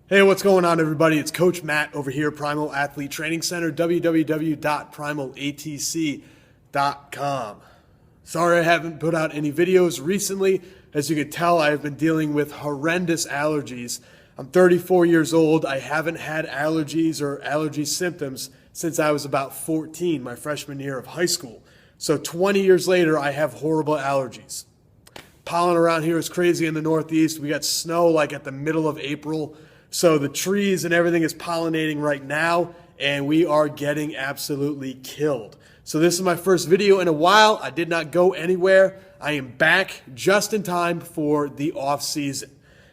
Hey, what's going on, everybody? It's Coach Matt over here, Primal Athlete Training Center, www.primalatc.com. Sorry I haven't put out any videos recently. As you can tell, I have been dealing with horrendous allergies. I'm 34 years old. I haven't had allergies or allergy symptoms since I was about 14, my freshman year of high school. So 20 years later, I have horrible allergies. Pollen around here is crazy in the Northeast. We got snow like at the middle of April. So the trees and everything is pollinating right now, and we are getting absolutely killed. So this is my first video in a while. I did not go anywhere. I am back just in time for the off season.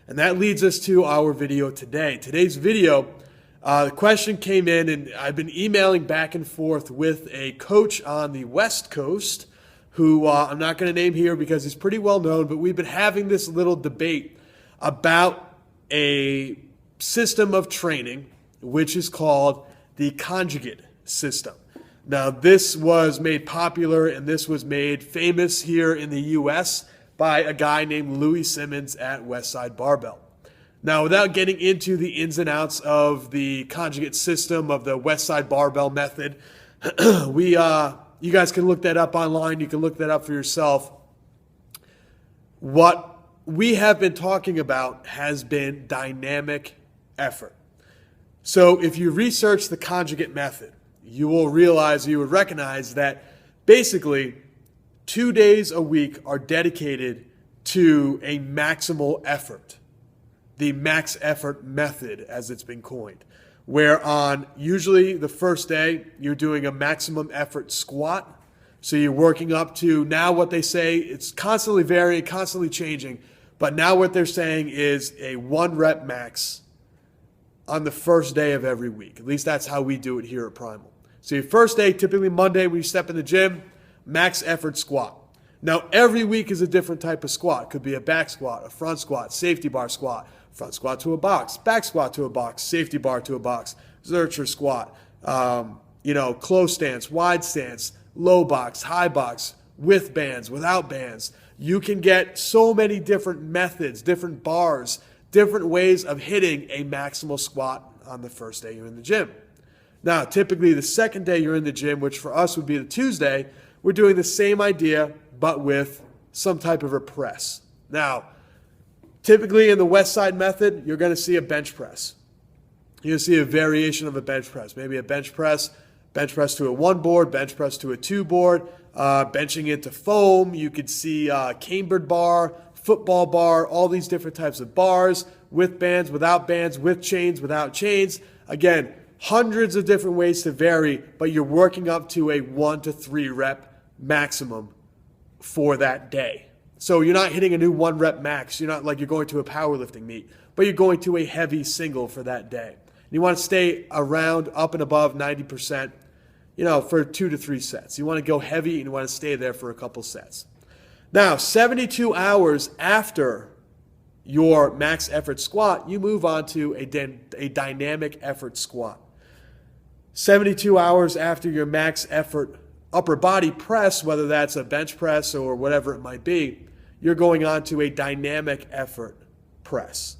And that leads us to our video today. Today's video, the question came in, and I've been emailing back and forth with a coach on the West Coast who I'm not going to name here because he's pretty well known, but we've been having this little debate about a system of training, which is called the Conjugate system. Now, this was made popular and this was made famous here in the U.S. by a guy named Louis Simmons at Westside Barbell. Now, without getting into the ins and outs of the Conjugate system, of the Westside Barbell method, you guys can look that up online. You can look that up for yourself. What we have been talking about has been dynamic effort. So if you research the Conjugate Method, you will realize, you would recognize that basically 2 days a week are dedicated to a maximal effort, the max effort method as it's been coined, where on usually the first day you're doing a maximum effort squat. So you're working up to, now what they say, it's constantly varying, constantly changing, but now what they're saying is a 1 rep max on the first day of every week. At least that's how we do it here at Primal. So your first day, typically Monday when you step in the gym, max effort squat. Now every week is a different type of squat. Could be a back squat, a front squat, safety bar squat, front squat to a box, back squat to a box, safety bar to a box, Zercher squat, close stance, wide stance, low box, high box, with bands, without bands. You can get so many different methods, different bars, different ways of hitting a maximal squat on the first day you're in the gym. Now, typically the second day you're in the gym, which for us would be the Tuesday, we're doing the same idea, but with some type of a press. Now, typically in the Westside method, you're going to see a bench press. You're going to see a variation of a bench press, maybe a bench press to a 1 board, bench press to a 2 board, benching into foam. You could see cambered bar, football bar, all these different types of bars, with bands, without bands, with chains, without chains. Again, hundreds of different ways to vary, but you're working up to a 1 to 3 rep maximum for that day. So you're not hitting a new 1 rep max. You're not like you're going to a powerlifting meet, but you're going to a heavy single for that day. And you want to stay around up and above 90%, for 2 to 3 sets. You want to go heavy and you want to stay there for a couple sets. Now, 72 hours after your max effort squat, you move on to a dynamic effort squat. 72 hours after your max effort upper body press, whether that's a bench press or whatever it might be, you're going on to a dynamic effort press.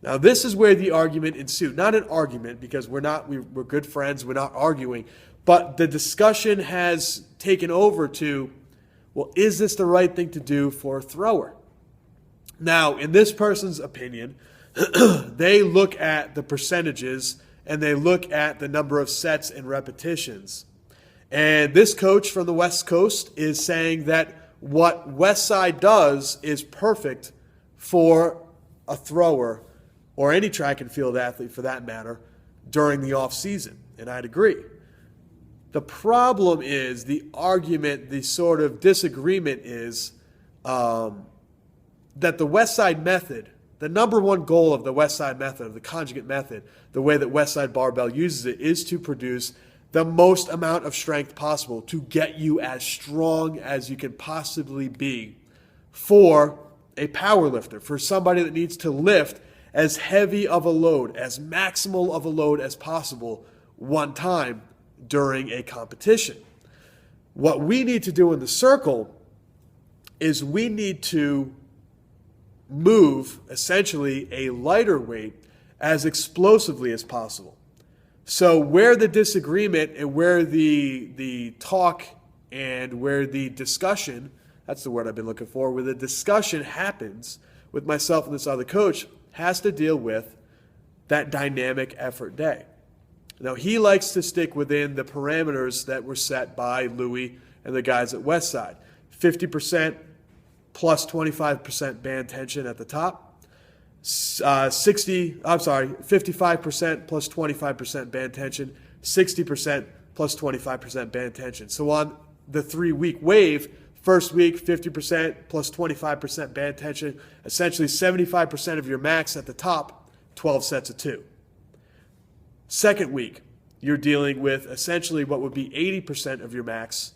Now, this is where the argument ensued. Not an argument, because we're good friends, we're not arguing, but the discussion has taken over to, well, is this the right thing to do for a thrower? Now, in this person's opinion, they look at the percentages and they look at the number of sets and repetitions. And this coach from the West Coast is saying that what Westside does is perfect for a thrower or any track and field athlete for that matter during the off season. And I'd agree. The problem is, the argument, the sort of disagreement is that the Westside method, the number one goal of the Westside method, of the Conjugate method, the way that Westside Barbell uses it, is to produce the most amount of strength possible to get you as strong as you can possibly be for a power lifter, for somebody that needs to lift as heavy of a load, as maximal of a load as possible one time during a competition. What we need to do in the circle is we need to move essentially a lighter weight as explosively as possible. So where the disagreement and where the talk and where the discussion, that's the word I've been looking for, where the discussion happens with myself and this other coach has to deal with that dynamic effort day. Now, he likes to stick within the parameters that were set by Louis and the guys at Westside. 50% plus 25% band tension at the top. 55% plus 25% band tension. 60% plus 25% band tension. So on the 3-week wave, first week, 50% plus 25% band tension, essentially 75% of your max at the top, 12 sets of 2. Second week, you're dealing with essentially what would be 80% of your max,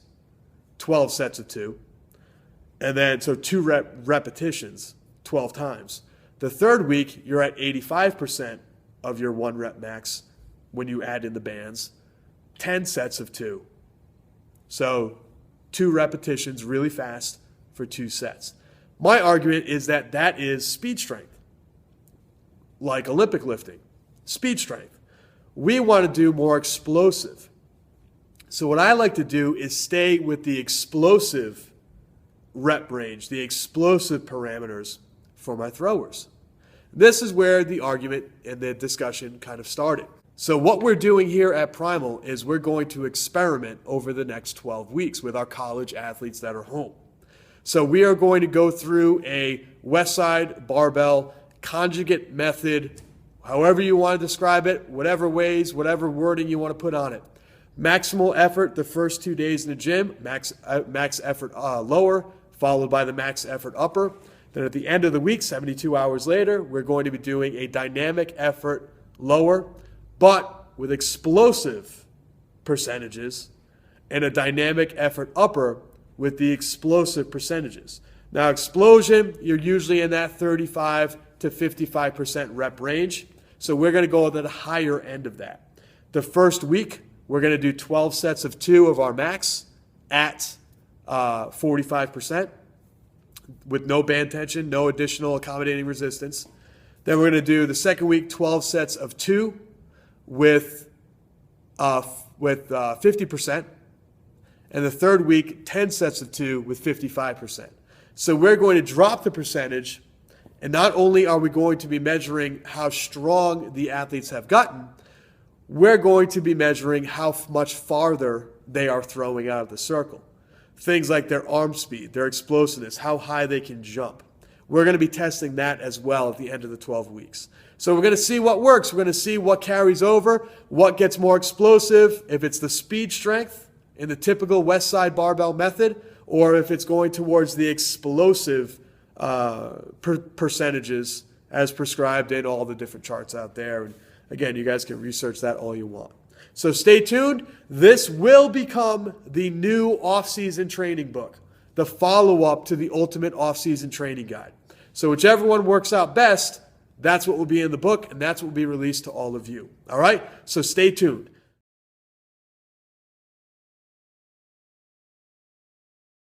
12 sets of 2. And then, so 2 repetitions, 12 times. The third week, you're at 85% of your 1 rep max when you add in the bands, 10 sets of 2. So 2 repetitions really fast for 2 sets. My argument is that that is speed strength, like Olympic lifting, speed strength. We want to do more explosive. So what I like to do is stay with the explosive rep range, the explosive parameters for my throwers. This is where the argument and the discussion kind of started. So what we're doing here at Primal is we're going to experiment over the next 12 weeks with our college athletes that are home. So we are going to go through a Westside Barbell Conjugate Method, however you want to describe it, whatever ways, whatever wording you want to put on it. Maximal effort the first 2 days in the gym, max effort lower, followed by the max effort upper. Then at the end of the week, 72 hours later, we're going to be doing a dynamic effort lower, but with explosive percentages, and a dynamic effort upper with the explosive percentages. Now, explosion, you're usually in that 35 to 55% rep range. So we're going to go at the higher end of that. The first week, we're going to do 12 sets of 2 of our max at 45% with no band tension, no additional accommodating resistance. Then we're going to do the second week 12 sets of 2 with 50%. And the third week 10 sets of 2 with 55%. So we're going to drop the percentage, and not only are we going to be measuring how strong the athletes have gotten, we're going to be measuring how much farther they are throwing out of the circle. Things like their arm speed, their explosiveness, how high they can jump. We're going to be testing that as well at the end of the 12 weeks. So we're going to see what works. We're going to see what carries over, what gets more explosive, if it's the speed strength in the typical Westside Barbell method, or if it's going towards the explosive percentages as prescribed in all the different charts out there. And again, you guys can research that all you want. So stay tuned. This will become the new off-season training book, the follow-up to the Ultimate Off-Season Training Guide. So whichever one works out best, that's what will be in the book, and that's what will be released to all of you. All right? So stay tuned.